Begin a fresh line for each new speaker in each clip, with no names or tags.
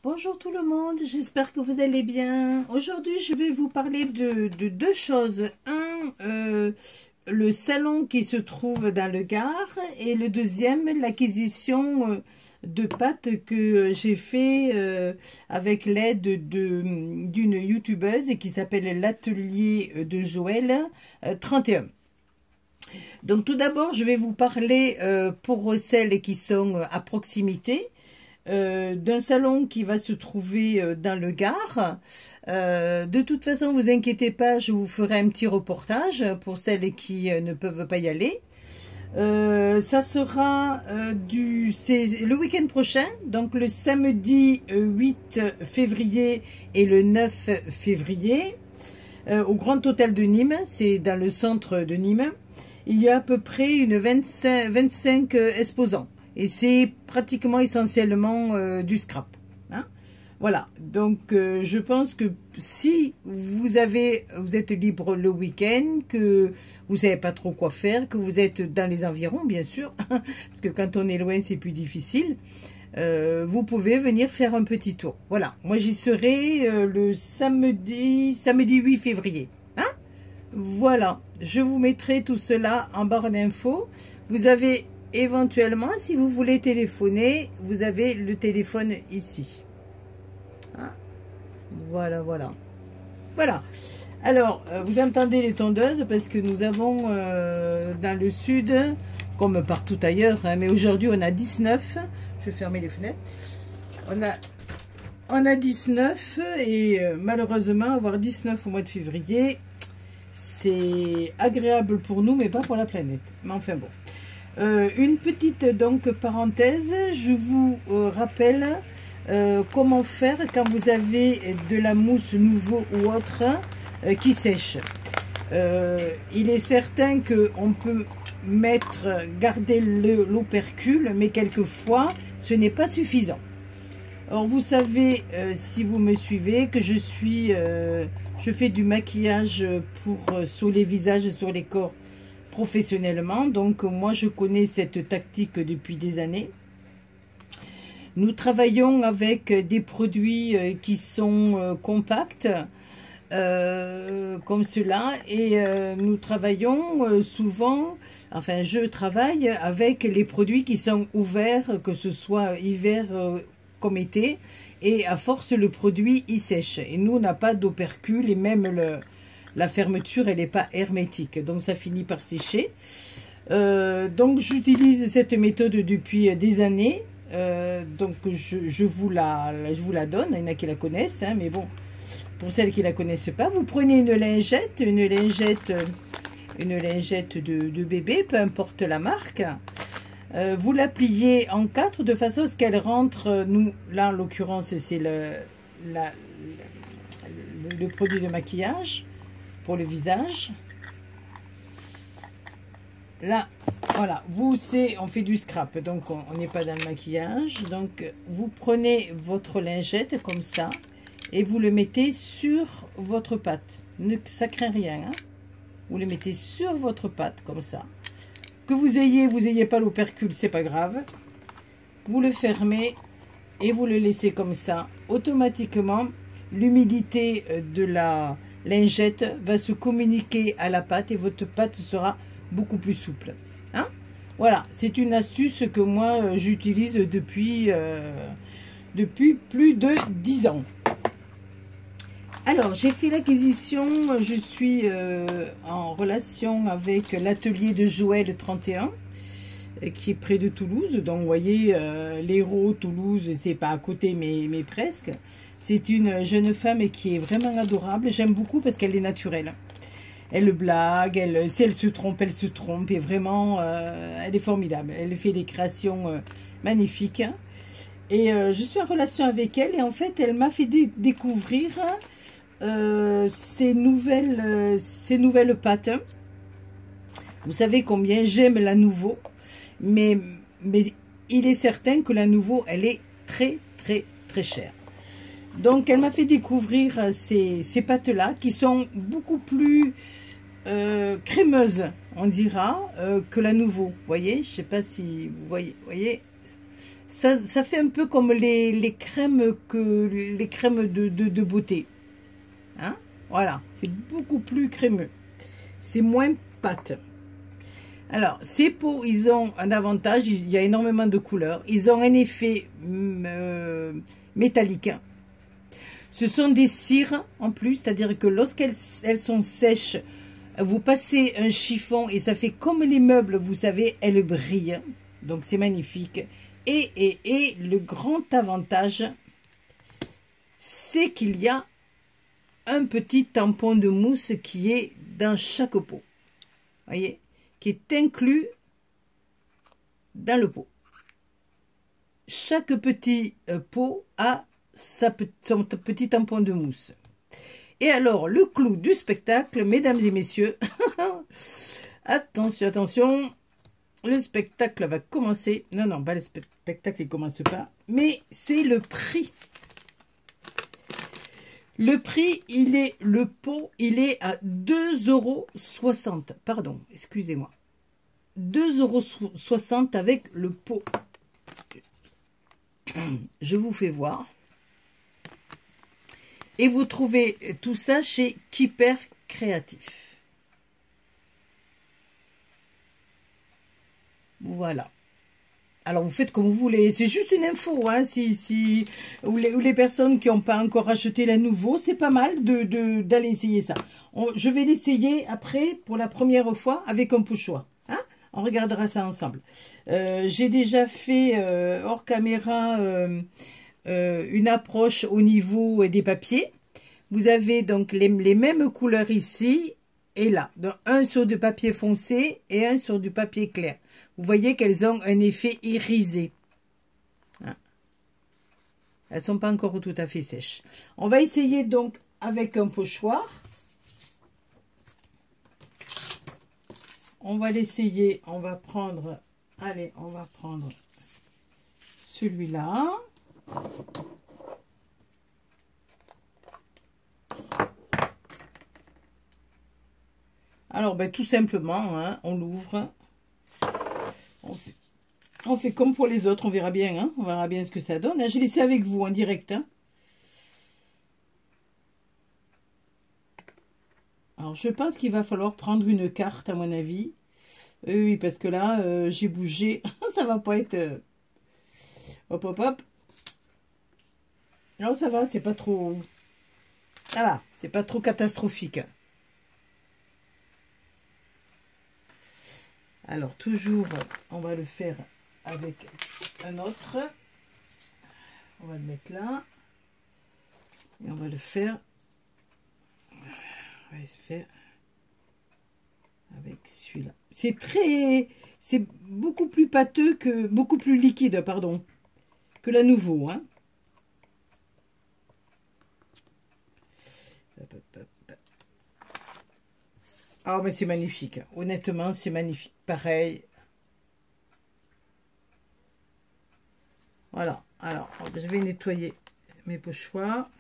Bonjour tout le monde, j'espère que vous allez bien. Aujourd'hui, je vais vous parler de deux choses. Le salon qui se trouve dans le Gard et le deuxième, l'acquisition de pâtes que j'ai fait avec l'aide d'une youtubeuse qui s'appelle l'atelier de Joël 31. Donc tout d'abord, je vais vous parler pour celles qui sont à proximité. D'un salon qui va se trouver dans le Gard. De toute façon, vous inquiétez pas, je vous ferai un petit reportage pour celles qui ne peuvent pas y aller. Ça sera c'est le week-end prochain, donc le samedi 8 février et le 9 février, au Grand Hôtel de Nîmes, c'est dans le centre de Nîmes. Il y a à peu près une 25 exposants. Et c'est pratiquement essentiellement du scrap. Hein, voilà, donc je pense que si vous êtes libre le week-end, que vous savez pas trop quoi faire, que vous êtes dans les environs, bien sûr, parce que quand on est loin, c'est plus difficile, vous pouvez venir faire un petit tour. Voilà, moi j'y serai le samedi 8 février. Hein, voilà, je vous mettrai tout cela en barre d'infos. Vous avez... Éventuellement, si vous voulez téléphoner, vous avez le téléphone ici. Hein, voilà, voilà. Voilà. Alors, vous entendez les tondeuses parce que nous avons dans le sud, comme partout ailleurs, hein, mais aujourd'hui on a 19. Je vais fermer les fenêtres. On a 19 et malheureusement, avoir 19 au mois de février, c'est agréable pour nous, mais pas pour la planète. Mais enfin bon. Une petite donc parenthèse, je vous rappelle comment faire quand vous avez de la mousse nouveau ou autre qui sèche. Il est certain qu'on peut garder l'opercule, mais quelquefois ce n'est pas suffisant. Alors vous savez, si vous me suivez, que je fais du maquillage sur les visages et sur les corps professionnellement, donc moi je connais cette tactique depuis des années. Nous travaillons avec des produits qui sont compacts comme cela, et nous travaillons souvent, enfin je travaille avec les produits qui sont ouverts, que ce soit hiver comme été, et à force le produit il sèche, et nous on n'a pas d'opercule, et même la fermeture, elle n'est pas hermétique, donc ça finit par sécher. Donc j'utilise cette méthode depuis des années, donc je vous la donne. Il y en a qui la connaissent, hein, mais bon, pour celles qui la connaissent pas, vous prenez une lingette de bébé, peu importe la marque. Vous la pliez en 4 de façon à ce qu'elle rentre. Là en l'occurrence c'est le produit de maquillage pour le visage. Là, voilà, on fait du scrap, donc on n'est pas dans le maquillage. Donc, vous prenez votre lingette comme ça et vous le mettez sur votre pâte. Ça craint rien, hein. Vous le mettez sur votre pâte comme ça. Que vous ayez pas l'opercule, c'est pas grave. Vous le fermez et vous le laissez comme ça. Automatiquement, l'humidité de la lingette va se communiquer à la pâte et votre pâte sera beaucoup plus souple. Hein, voilà, c'est une astuce que moi j'utilise depuis plus de 10 ans. Alors, j'ai fait l'acquisition, je suis en relation avec l'atelier de Joël 31, qui est près de Toulouse. Donc, vous voyez, l'Hérault, Toulouse, c'est pas à côté, mais presque. C'est une jeune femme qui est vraiment adorable. J'aime beaucoup parce qu'elle est naturelle. Elle blague, si elle se trompe, elle se trompe. Et vraiment, elle est formidable. Elle fait des créations magnifiques. Et je suis en relation avec elle. Et en fait, elle m'a fait découvrir ces nouvelles pâtes. Vous savez combien j'aime la Nouveau. Mais il est certain que la Nouveau, elle est très, très, très chère. Donc, elle m'a fait découvrir ces pâtes-là qui sont beaucoup plus crémeuses, on dira, que la Nouveau. Vous voyez, je ne sais pas si vous voyez, ça fait un peu comme les crèmes de beauté. Hein? Voilà, c'est beaucoup plus crémeux. C'est moins pâte. Alors, ces pots, ils ont un avantage, il y a énormément de couleurs. Ils ont un effet métallique. Ce sont des cires en plus, c'est-à-dire que lorsqu'elles sont sèches, vous passez un chiffon et ça fait comme les meubles, vous savez, elles brillent. Donc, c'est magnifique. Et le grand avantage, c'est qu'il y a un petit tampon de mousse qui est dans chaque pot. Voyez, qui est inclus dans le pot. Chaque petit pot a son petit tampon de mousse. Et alors, le clou du spectacle, mesdames et messieurs, attention, attention, le spectacle va commencer. Non, non, pas le spectacle, il ne commence pas, mais c'est le prix. Le prix, le pot, il est à 2,60 €. Pardon, excusez-moi. 2,60 € avec le pot. Je vous fais voir. Et vous trouvez tout ça chez Keeper Créatif. Voilà. Alors, vous faites comme vous voulez. C'est juste une info, hein. Ou les personnes qui n'ont pas encore acheté la nouveau, c'est pas mal d'aller essayer ça. Je vais l'essayer après, pour la première fois, avec un pochoir. Hein. On regardera ça ensemble. J'ai déjà fait, hors caméra, une approche au niveau des papiers. Vous avez donc les mêmes couleurs ici et là. Donc, un sur du papier foncé et un sur du papier clair. Vous voyez qu'elles ont un effet irisé. Hein. Elles ne sont pas encore tout à fait sèches. On va essayer donc avec un pochoir. On va l'essayer. On va prendre... Allez, on va prendre celui-là. Alors, ben, tout simplement, hein, on l'ouvre. On fait comme pour les autres, on verra bien. Hein, on verra bien ce que ça donne. Hein, j'ai laissé avec vous en direct. Hein. Alors, je pense qu'il va falloir prendre une carte, à mon avis. Oui, parce que là, j'ai bougé. Ça va pas être... Hop, hop, hop. Non, ça va, c'est pas trop... Ça va, c'est pas trop catastrophique. Alors, toujours, on va le faire avec un autre. On va le mettre là. Et on va le faire... On va se faire avec celui-là. C'est beaucoup plus pâteux que... Beaucoup plus liquide, pardon, que la nouveau, hein. Hop, hop, hop. Ah, mais c'est magnifique. Honnêtement, c'est magnifique. Pareil. Voilà. Alors, je vais nettoyer mes pochoirs.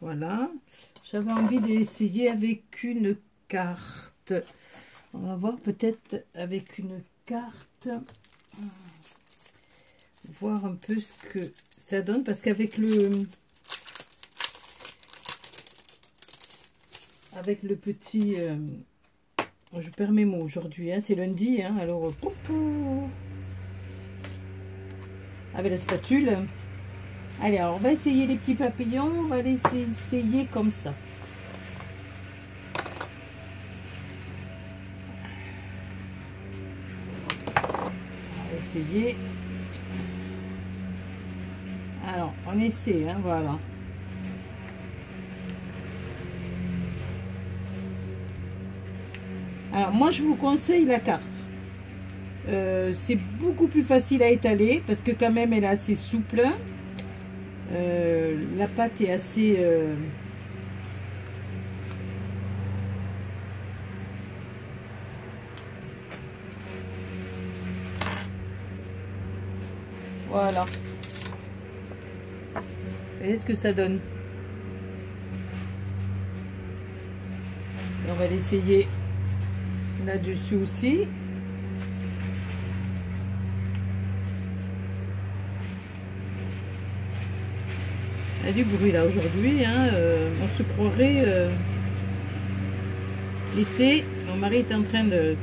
Voilà. J'avais envie de l'essayer avec une carte. On va voir peut-être avec une carte. Voir un peu ce que ça donne, parce qu'avec le petit je perds mes mots aujourd'hui, hein, c'est lundi, hein, alors avec la spatule. Allez, alors on va essayer les petits papillons, on va les essayer comme ça. On va essayer. Alors, on essaie, hein, voilà. Alors, moi, je vous conseille la carte. C'est beaucoup plus facile à étaler parce que quand même, elle est assez souple. La pâte est assez... Voilà. Voyez ce que ça donne. Et on va l'essayer là-dessus aussi. Il y a du bruit là aujourd'hui, hein. On se croirait l'été. Mon mari est en train de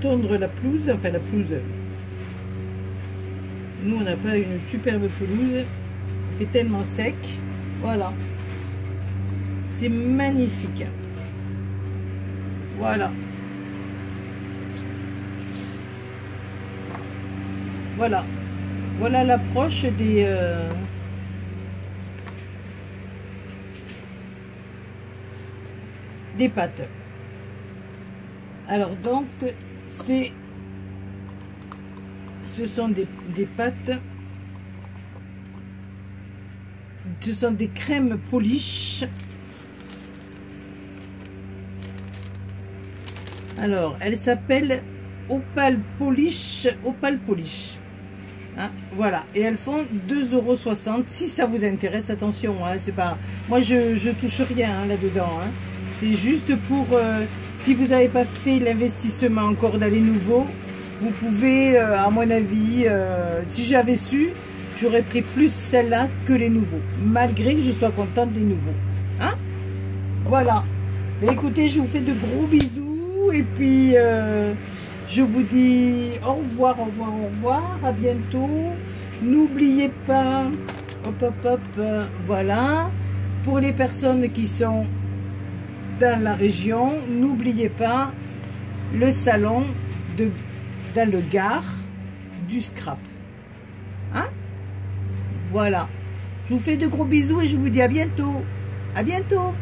tondre la pelouse, enfin la pelouse. Nous on n'a pas une superbe pelouse, il fait tellement sec. Voilà, c'est magnifique. Voilà. Voilà. Voilà l'approche des pâtes. Alors donc ce sont des pâtes, ce sont des crèmes polish. Alors elle s'appelle Opal Polish, hein, voilà, et elles font 2,60 € si ça vous intéresse. Attention, hein, c'est pas, moi je touche rien hein, là-dedans, hein. C'est juste pour si vous n'avez pas fait l'investissement encore dans les nouveaux, vous pouvez, à mon avis, si j'avais su, j'aurais pris plus celle-là que les nouveaux, malgré que je sois contente des nouveaux, hein. Voilà. Mais écoutez, je vous fais de gros bisous et puis je vous dis au revoir, au revoir, au revoir, à bientôt. N'oubliez pas, hop, hop, hop, voilà, pour les personnes qui sont dans la région, n'oubliez pas le salon dans le Gard du scrap, hein. Voilà, je vous fais de gros bisous et je vous dis à bientôt. À bientôt.